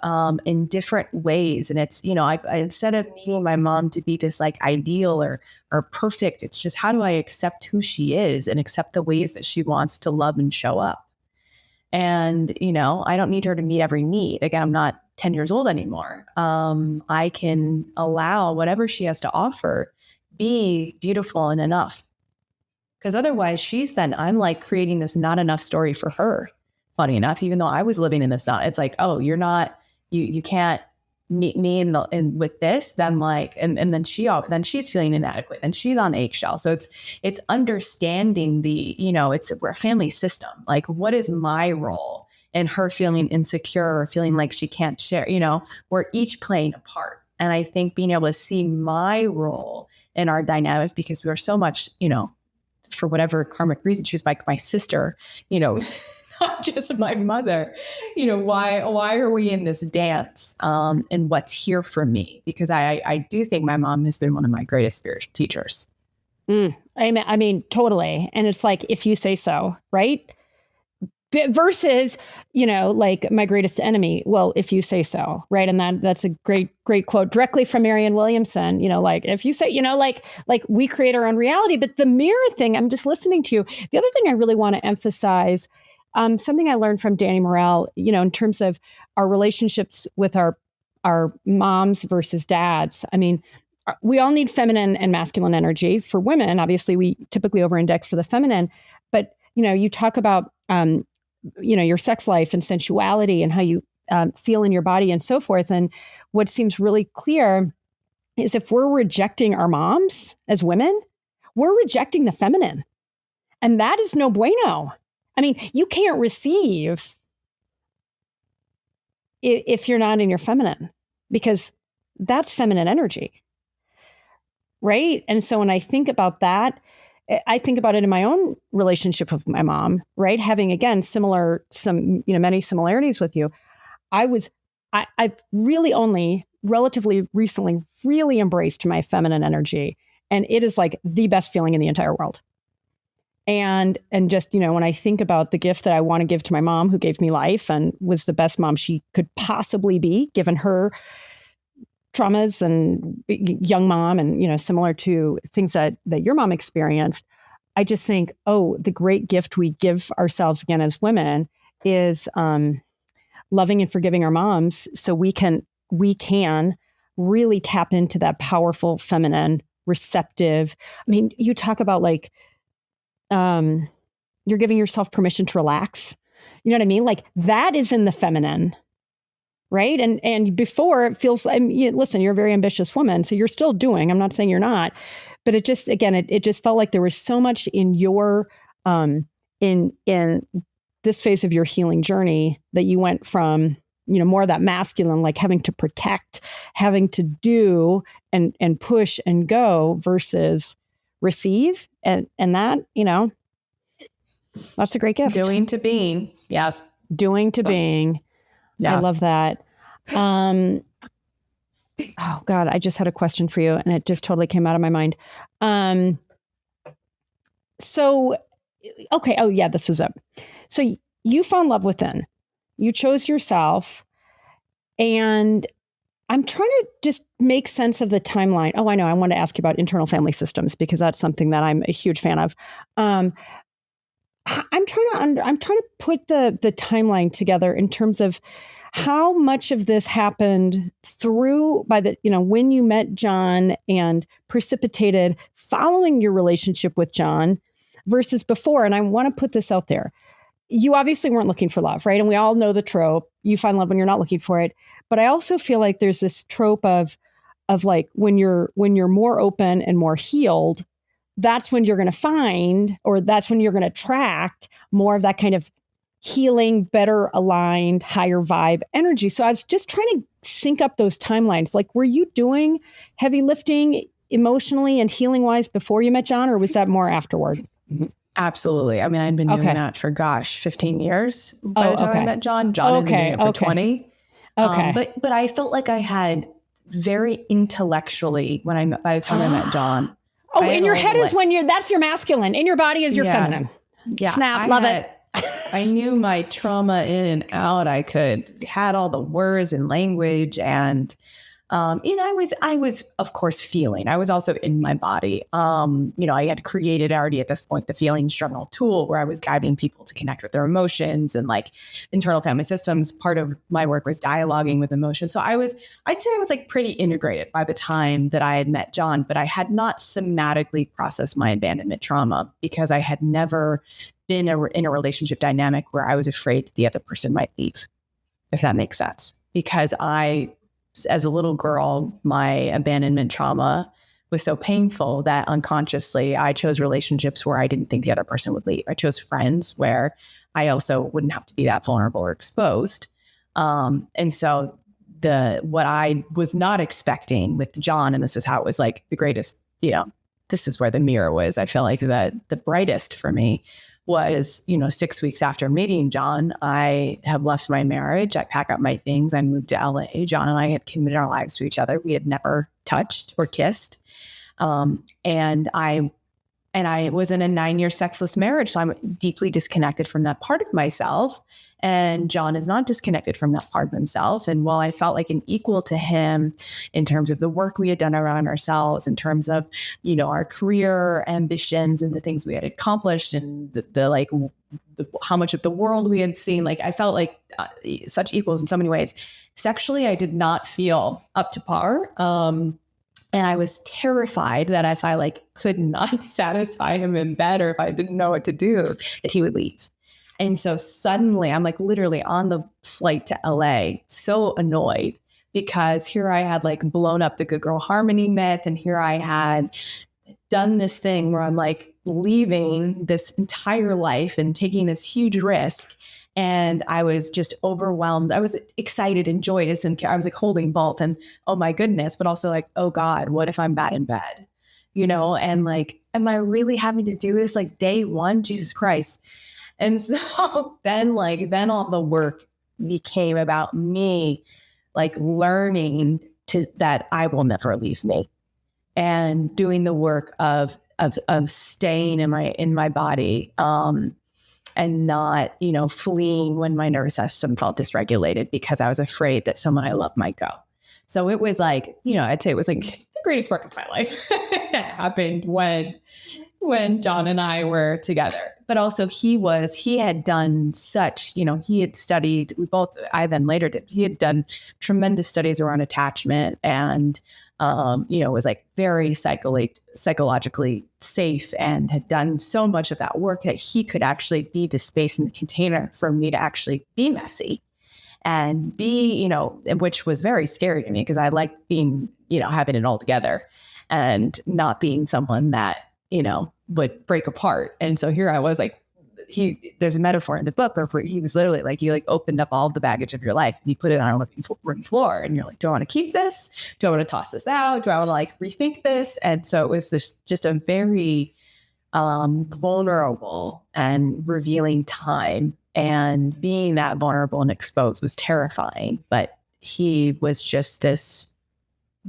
in different ways. And it's, I instead of needing my mom to be this like ideal or perfect, it's just, how do I accept who she is and accept the ways that she wants to love and show up? And, I don't need her to meet every need. Again, I'm not 10 years old anymore. I can allow whatever she has to offer be beautiful and enough. Because otherwise I'm like creating this not enough story for her. Funny enough, even though I was living in this, it's like, oh, you're not, you can't meet me in with this. Then like, and then she's feeling inadequate and she's on eggshell. So it's understanding we're a family system. Like, what is my role in her feeling insecure or feeling like she can't share? We're each playing a part. And I think being able to see my role in our dynamic, because we're so much, for whatever karmic reason, she's like my sister, not just my mother. Why are we in this dance and what's here for me? Because I do think my mom has been one of my greatest spiritual teachers. I mean, totally. And it's like, if you say so, right? Versus, like my greatest enemy. Well, if you say so, right? And that's a great quote directly from Marianne Williamson. Like if you say, like we create our own reality. But the mirror thing, I'm just listening to you. The other thing I really want to emphasize, something I learned from Danny Morell, in terms of our relationships with our moms versus dads. I mean, we all need feminine and masculine energy. For women, obviously, we typically over-index for the feminine. But you talk about your sex life and sensuality and how you feel in your body and so forth. And what seems really clear is if we're rejecting our moms as women, we're rejecting the feminine. And that is no bueno. I mean, you can't receive if you're not in your feminine, because that's feminine energy, right? And so when I think about that, I think about it in my own relationship with my mom, right? Having, again, many similarities with you. I've really only relatively recently really embraced my feminine energy. And it is like the best feeling in the entire world. And just, when I think about the gift that I want to give to my mom, who gave me life and was the best mom she could possibly be, given her traumas and young mom and, similar to things that your mom experienced, I just think, the great gift we give ourselves again as women is loving and forgiving our moms so we can really tap into that powerful, feminine, receptive. I mean, you talk about like, you're giving yourself permission to relax. You know what I mean? Like that is in the feminine, right? And before it feels, listen, you're a very ambitious woman, so you're still doing, I'm not saying you're not, but it just, again, it just felt like there was so much in your, in this phase of your healing journey that you went from, more of that masculine, like having to protect, having to do and push and go versus receive. And that, that's a great gift. Doing to being. Yes. Doing to being. Yeah. I love that. Oh God, I just had a question for you and it just totally came out of my mind. So, okay. Oh yeah, this was it. So you found love within, you chose yourself, and I'm trying to just make sense of the timeline. Oh, I know. I want to ask you about internal family systems because that's something that I'm a huge fan of. I'm trying to put the timeline together in terms of how much of this happened when you met John and precipitated following your relationship with John versus before. And I want to put this out there. You obviously weren't looking for love, right? And we all know the trope. You find love when you're not looking for it. But I also feel like there's this trope of like when you're more open and more healed, that's when you're going to find, or that's when you're going to attract more of that kind of healing, better aligned, higher vibe energy. So I was just trying to sync up those timelines. Like, were you doing heavy lifting emotionally and healing wise before you met John, or was that more afterward? Absolutely. I mean, I'd been doing that for 15 years by the time I met John. John had been doing it for 20. Okay. But I felt like I had very intellectually by the time I met John. Oh, in your head is that's your masculine. In your body is your feminine. Yeah. Snap. Love it. I knew my trauma in and out. I had all the words and language, and I was of course feeling. I was also in my body. I had created already at this point the feelings journal tool where I was guiding people to connect with their emotions, and like internal family systems. Part of my work was dialoguing with emotions. So I'd say I was like pretty integrated by the time that I had met John, but I had not somatically processed my abandonment trauma because I had never been in a relationship dynamic where I was afraid that the other person might leave, if that makes sense. Because as a little girl, my abandonment trauma was so painful that unconsciously I chose relationships where I didn't think the other person would leave. I chose friends where I also wouldn't have to be that vulnerable or exposed. And so what I was not expecting with John, and this is how it was like the greatest, this is where the mirror was. I felt like the brightest for me was, 6 weeks after meeting John, I have left my marriage. I pack up my things. I moved to LA. John and I had committed our lives to each other. We had never touched or kissed. And I was in a 9-year sexless marriage. So I'm deeply disconnected from that part of myself. And John is not disconnected from that part of himself. And while I felt like an equal to him in terms of the work we had done around ourselves, in terms of, our career ambitions and the things we had accomplished and how much of the world we had seen, like I felt like such equals in so many ways. Sexually, I did not feel up to par. And I was terrified that if I could not satisfy him in bed, or if I didn't know what to do, that he would leave. And so suddenly I'm like literally on the flight to LA, so annoyed because here I had like blown up the good girl harmony myth. And here I had done this thing where I'm like leaving this entire life and taking this huge risk. And I was just overwhelmed. I was excited and joyous. And I was like holding both and, oh my goodness, but also like, oh God, what if I'm bad in bed? You know, and like, am I really having to do this like day one? Jesus Christ. And so then all the work became about me, like learning that I will never leave me and doing the work of staying in my body, and not, fleeing when my nervous system felt dysregulated because I was afraid that someone I love might go. So it was like, I'd say it was like the greatest work of my life happened when John and I were together. But also he had done such, he had studied, I then later did, he had done tremendous studies around attachment and, was like very psychologically safe and had done so much of that work that he could actually be the space in the container for me to actually be messy and be, which was very scary to me because I like being, having it all together and not being someone that, would break apart. And so here I was like, there's a metaphor in the book where he was literally like, you like opened up all of the baggage of your life and you put it on a living room floor and you're like, do I want to keep this? Do I want to toss this out? Do I want to like rethink this? And so it was just a very vulnerable and revealing time, and being that vulnerable and exposed was terrifying. But he was just this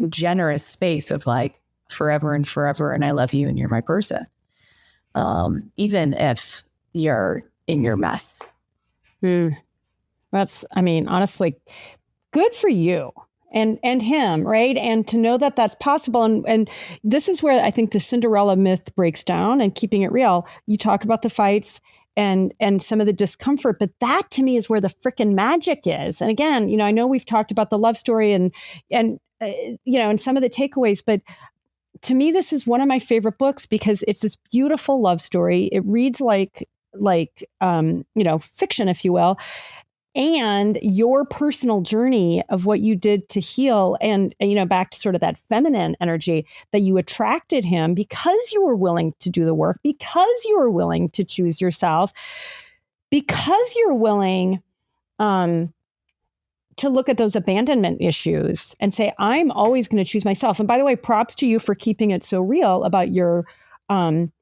generous space of like forever and forever. And I love you and you're my person. Even if you're in your mess. That's, honestly, good for you and him, right? And to know that that's possible. And this is where I think the Cinderella myth breaks down, and keeping it real. You talk about the fights and some of the discomfort, but that to me is where the freaking magic is. And again, I know we've talked about the love story and and some of the takeaways, but to me, this is one of my favorite books because it's this beautiful love story. It reads like fiction, if you will, and your personal journey of what you did to heal and back to sort of that feminine energy that you attracted him because you were willing to do the work, because you were willing to choose yourself, because you're willing, to look at those abandonment issues and say, I'm always going to choose myself. And by the way, props to you for keeping it so real about your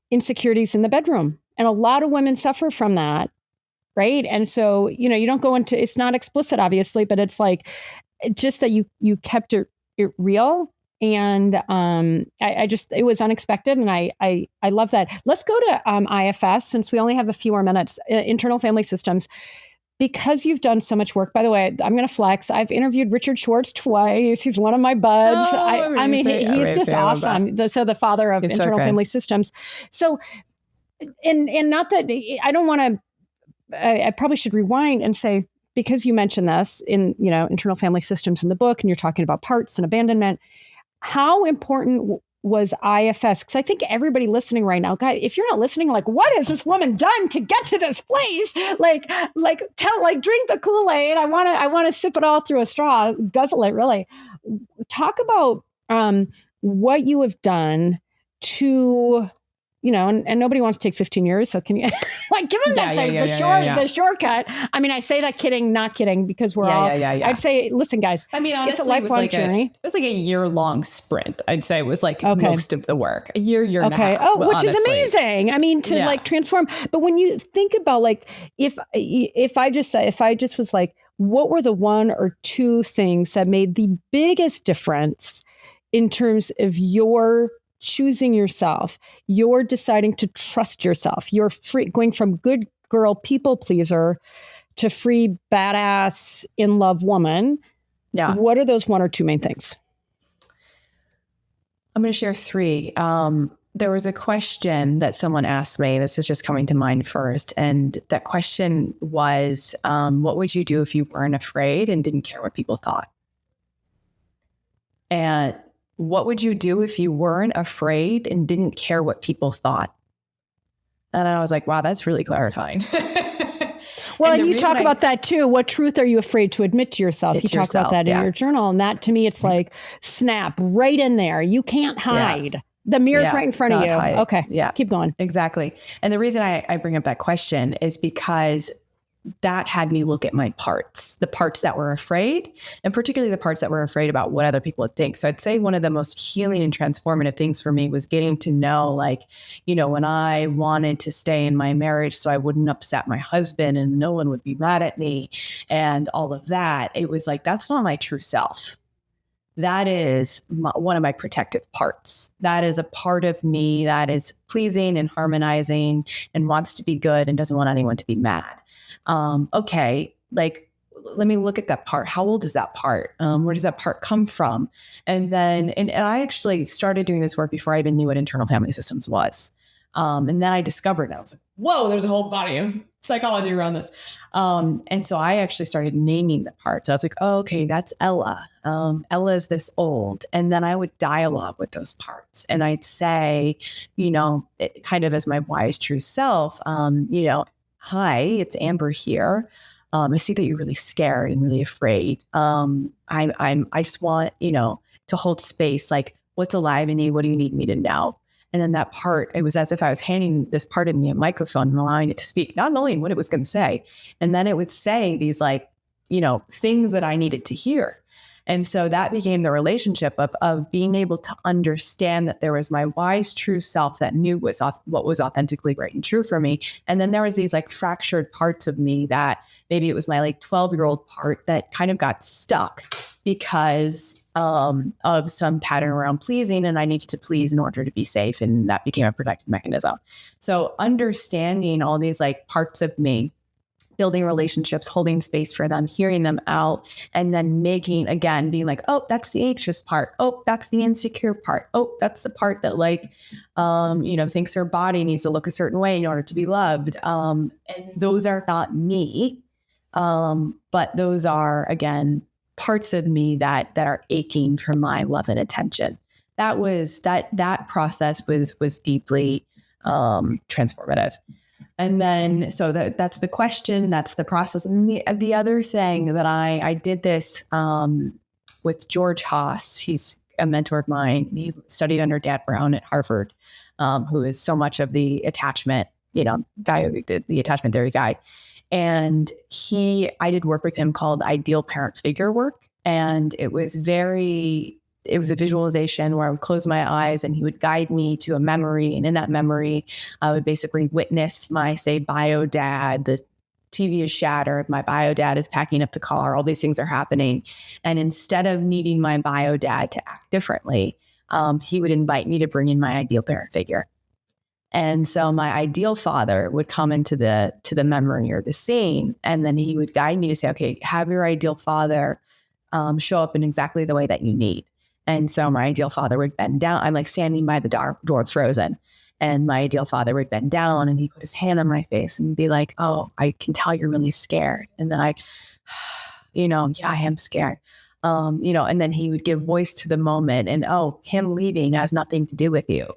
insecurities in the bedroom. And a lot of women suffer from that, right? And so, you don't go into, it's not explicit, obviously, but it's like, just that you kept it real. And it was unexpected. And I love that. Let's go to IFS, since we only have a few more minutes, internal family systems. Because you've done so much work, by the way, I'm going to flex. I've interviewed Richard Schwartz twice. He's one of my buds. He's just awesome. The father of internal family systems. So, and not that I don't want to, I probably should rewind and say, because you mentioned this in, internal family systems in the book, and you're talking about parts and abandonment, how important was IFS? Because I think everybody listening right now, guys, if you're not listening, like, what has this woman done to get to this place? Like drink the Kool-Aid. I want to sip it all through a straw, guzzle it, really. Talk about what you have done to, and nobody wants to take 15 years. So can you like give them the shortcut? I say that kidding, not kidding, because we're all, I'd say, listen, guys, honestly, it's a lifelong journey. It was like a year-long sprint. I'd say it was like most of the work, a year and a half. Oh, which honestly is amazing. To like transform. But when you think about like, if I just was like, what were the one or two things that made the biggest difference in terms of your choosing yourself, you're deciding to trust yourself, you're free, going from good girl people pleaser to free badass in love woman. Yeah. What are those one or two main things? I'm going to share three. There was a question that someone asked me. This is just coming to mind first. And that question was, what would you do if you weren't afraid and didn't care what people thought? And what would you do if you weren't afraid and didn't care what people thought? And I was like, wow, that's really clarifying. Well, and you talk about that too. What truth are you afraid to admit to yourself? You talk about that in your journal. And that to me, it's like snap right in there. You can't hide. Yeah. The mirror's right in front of you. Hide. Okay. Yeah. Keep going. Exactly. And the reason I bring up that question is because that had me look at my parts, the parts that were afraid, and particularly the parts that were afraid about what other people would think. So I'd say one of the most healing and transformative things for me was getting to know, like, you know, when I wanted to stay in my marriage so I wouldn't upset my husband and no one would be mad at me and all of that, it was like, that's not my true self. That is one of my protective parts. That is a part of me that is pleasing and harmonizing and wants to be good and doesn't want anyone to be mad. Okay, like, let me look at that part. How old is that part? Where does that part come from? And then, and I actually started doing this work before I even knew what internal family systems was. And then I discovered it. I was like, whoa, there's a whole body of psychology around this. And so I actually started naming the parts. I was like, oh, okay, that's Ella. Ella is this old. And then I would dialogue with those parts. And I'd say, you know, kind of as my wise true self, you know, hi, it's Amber here. I see that you're really scared and really afraid. I just want, you know, to hold space. Like, what's alive in you? What do you need me to know? And then that part, it was as if I was handing this part of me a microphone and allowing it to speak, not knowing what it was going to say. And then it would say these, like, you know, things that I needed to hear. And so that became the relationship of being able to understand that there was my wise, true self that knew what was authentically right and true for me. And then there was these like fractured parts of me that maybe it was my like 12-year-old part that kind of got stuck because of some pattern around pleasing, and I needed to please in order to be safe. And that became a protective mechanism. So understanding all these like parts of me, building relationships, holding space for them, hearing them out, and then making, again, being like, oh, that's the anxious part. Oh, that's the insecure part. Oh, that's the part that like, you know, thinks her body needs to look a certain way in order to be loved. And those are not me. But those are, again, parts of me that are aching for my love and attention. That process was deeply transformative. And then, so that's the question, that's the process. And the other thing that I did this with George Haas. He's a mentor of mine. He studied under Dan Brown at Harvard, who is so much of the attachment, you know, guy, the attachment theory guy. And I did work with him called Ideal Parent Figure work. And it was a visualization where I would close my eyes and he would guide me to a memory. And in that memory, I would basically witness my, say, bio dad. The TV is shattered. My bio dad is packing up the car. All these things are happening. And instead of needing my bio dad to act differently, he would invite me to bring in my ideal parent figure. And so my ideal father would come into the memory or the scene, and then he would guide me to say, okay, have your ideal father show up in exactly the way that you need. And so my ideal father would bend down. I'm like standing by the door frozen. And my ideal father would bend down and he'd put his hand on my face and be like, oh, I can tell you're really scared. And then you know, yeah, I am scared. You know, and then he would give voice to the moment, and him leaving has nothing to do with you.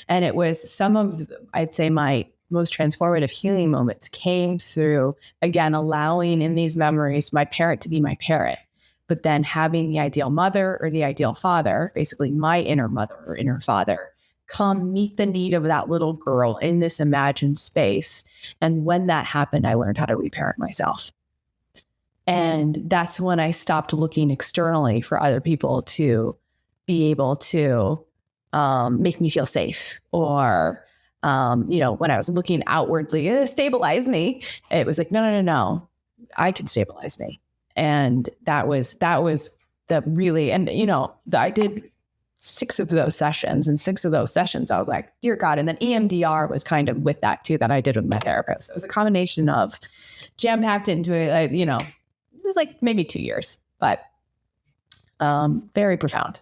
And it was some of, I'd say, my most transformative healing moments came through, again, allowing in these memories my parent to be my parent, but then having the ideal mother or the ideal father, basically my inner mother or inner father, come meet the need of that little girl in this imagined space. And when that happened, I learned how to reparent myself. And that's when I stopped looking externally for other people to be able to make me feel safe, or, you know, when I was looking outwardly, stabilize me, it was like, no, I can stabilize me. And that was the really, and, you know, I did 6 of those sessions, and 6 of those sessions, I was like, dear God. And then EMDR was kind of with that too, that I did with my therapist. It was a combination of jam-packed into it, you know, it was like maybe 2 years, but very profound.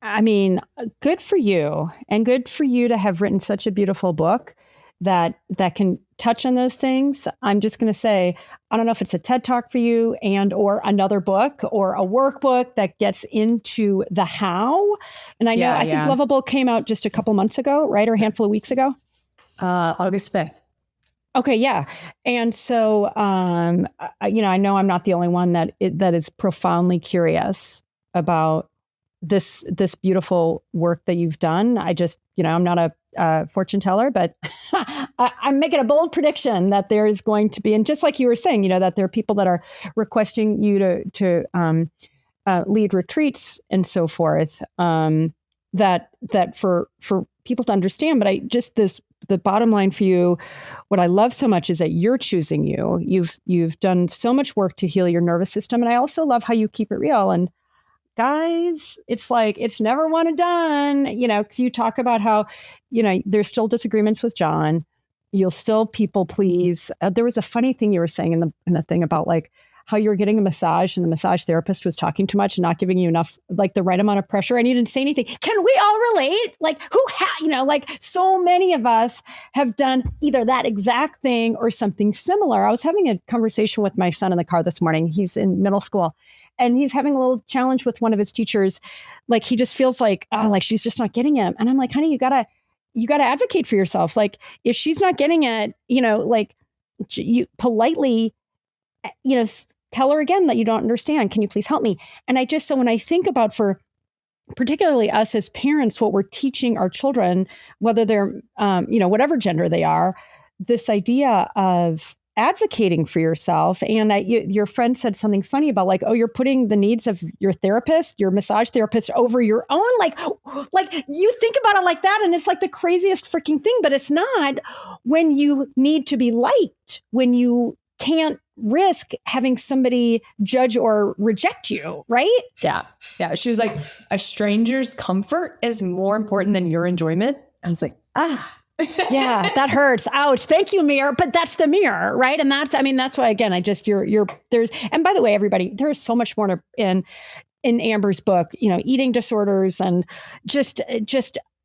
I mean, good for you, and good for you to have written such a beautiful book that can touch on those things. I'm just going to say, I don't know if it's a TED Talk for you and or another book or a workbook that gets into the how. And I know, I think Lovable came out just a couple months ago, right? Or a handful of weeks ago? August 5th. Okay, yeah. And so, I know I'm not the only one that is profoundly curious about this beautiful work that you've done. I just, I'm not a fortune teller, but I'm making a bold prediction that there is going to be, and just like you were saying, that there are people that are requesting you to lead retreats and so forth. That for people to understand, but the bottom line for you, what I love so much is that you're choosing you. You've done so much work to heal your nervous system, and I also love how you keep it real. And guys, it's like it's never one and done. Because you talk about how there's still disagreements with John. You'll still people please. There was a funny thing you were saying in the thing about like how you were getting a massage and the massage therapist was talking too much and not giving you enough, like the right amount of pressure, and you didn't say anything. Can we all relate? Like like so many of us have done either that exact thing or something similar. I was having a conversation with my son in the car this morning. He's in middle school and he's having a little challenge with one of his teachers. Like he just feels like, oh, like she's just not getting him. And I'm like, honey, you gotta advocate for yourself. Like if she's not getting it, like you politely, tell her again that you don't understand. Can you please help me? And so when I think about for particularly us as parents, what we're teaching our children, whether they're, whatever gender they are, this idea of advocating for yourself. And your friend said something funny about like, oh, you're putting the needs of your therapist, your massage therapist over your own. Like you think about it like that. And it's like the craziest freaking thing, but it's not when you need to be liked, when you can't risk having somebody judge or reject you, right? Yeah. Yeah. She was like, a stranger's comfort is more important than your enjoyment. I was like, yeah, that hurts. Ouch. Thank you, mirror. But that's the mirror, right? And that's why, again, there's, and by the way, everybody, there's so much more in Amber's book, eating disorders and just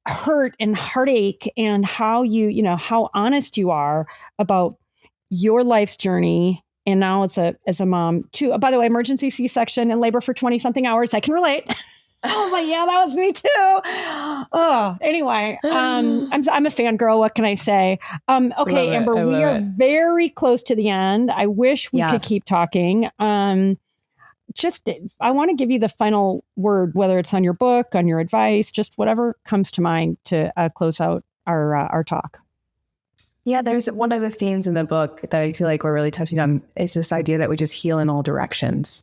hurt and heartache and how how honest you are about your life's journey. And now as a mom too. By the way, emergency C-section and labor for 20 something hours. I can relate. I was like, yeah, that was me too. Oh, anyway, I'm a fangirl. What can I say? Okay, Amber, we are very close to the end. I wish we could keep talking. I want to give you the final word, whether it's on your book, on your advice, just whatever comes to mind to close out our talk. Yeah, there's one of the themes in the book that I feel like we're really touching on is this idea that we just heal in all directions.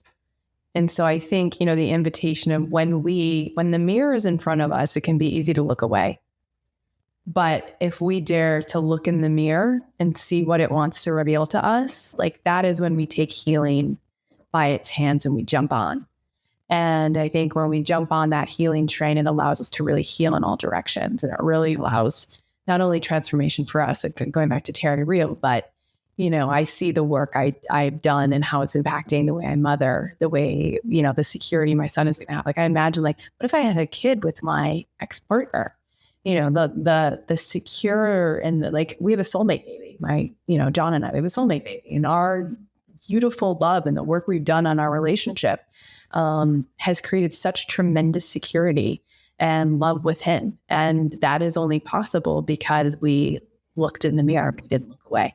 And so I think, the invitation of when the mirror is in front of us, it can be easy to look away. But if we dare to look in the mirror and see what it wants to reveal to us, like that is when we take healing by its hands and we jump on. And I think when we jump on that healing train, it allows us to really heal in all directions. And it really allows not only transformation for us, going back to Terry Real, but, I see the work I've done and how it's impacting the way I mother, the way, the security my son is going to have. Like I imagine, like, what if I had a kid with my ex-partner? The secure and we have a soulmate baby. John and I, we have a soulmate baby, and our beautiful love and the work we've done on our relationship has created such tremendous security and love with him. And that is only possible because we looked in the mirror, we didn't look away.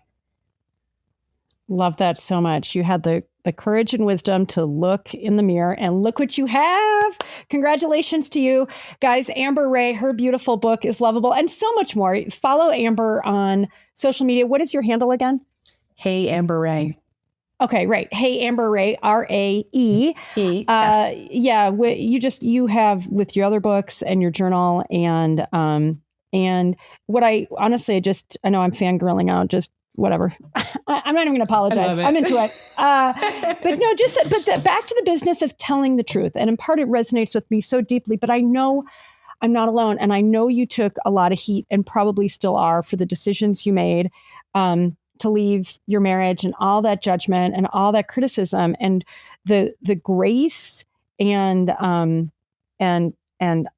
Love that so much. You had the courage and wisdom to look in the mirror, and look what you have. Congratulations to you. Guys, Amber Rae, her beautiful book is lovable and so much more. Follow Amber on social media. What is your handle again? Hey, Amber Rae. Okay, right. Hey, Amber Rae, R-A-E. Yes. Yeah, you have with your other books and your journal and what I honestly I know I'm fangirling out, just whatever. I'm not even going to apologize. I'm into it. But no, back to the business of telling the truth. And in part, it resonates with me so deeply, but I know I'm not alone. And I know you took a lot of heat and probably still are for the decisions you made to leave your marriage and all that judgment and all that criticism, and the grace and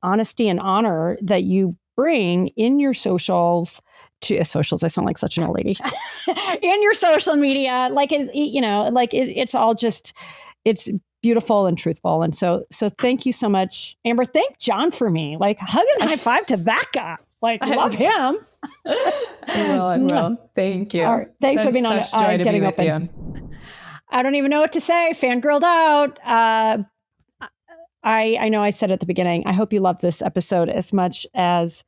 honesty and honor that you bring in your socials. I sound like such an old lady. In your social media, it's all just, it's beautiful and truthful. And so thank you so much, Amber. Thank John for me. Like hug and high five to that guy. Like, love him. I will. Thank you. All right. Thanks for being on Getting Open. I don't even know what to say. Fangirled out. I know I said at the beginning, I hope you loved this episode as much as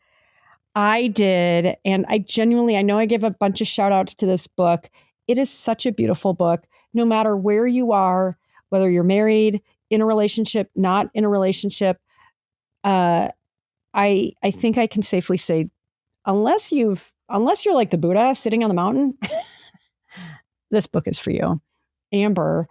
I did. And I know I give a bunch of shout outs to this book. It is such a beautiful book, no matter where you are, whether you're married, in a relationship, not in a relationship. I think I can safely say, unless you're like the Buddha sitting on the mountain, this book is for you. Amber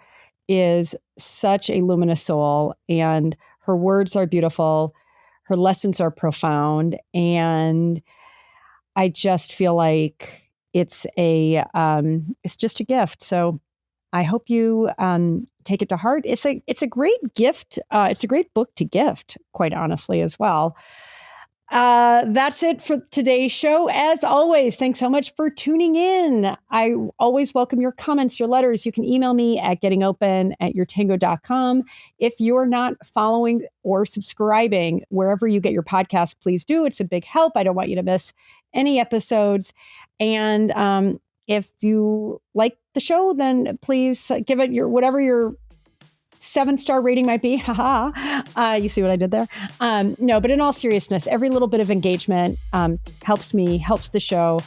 is such a luminous soul, and her words are beautiful. Her lessons are profound. And I just feel like it's just a gift. So I hope you take it to heart. It's a great gift. It's a great book to gift, quite honestly, as well. That's it for today's show. As always, thanks so much for tuning in. I always welcome your comments, your letters. You can email me at gettingopen@yourtango.com. If you're not following or subscribing wherever you get your podcast, please do. It's a big help. I don't want you to miss any episodes. And if you like the show, then please give it whatever your 7-star rating might be. You see what I did there? No, but in all seriousness, every little bit of engagement helps me, helps the show.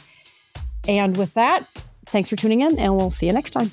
And with that, thanks for tuning in, and we'll see you next time.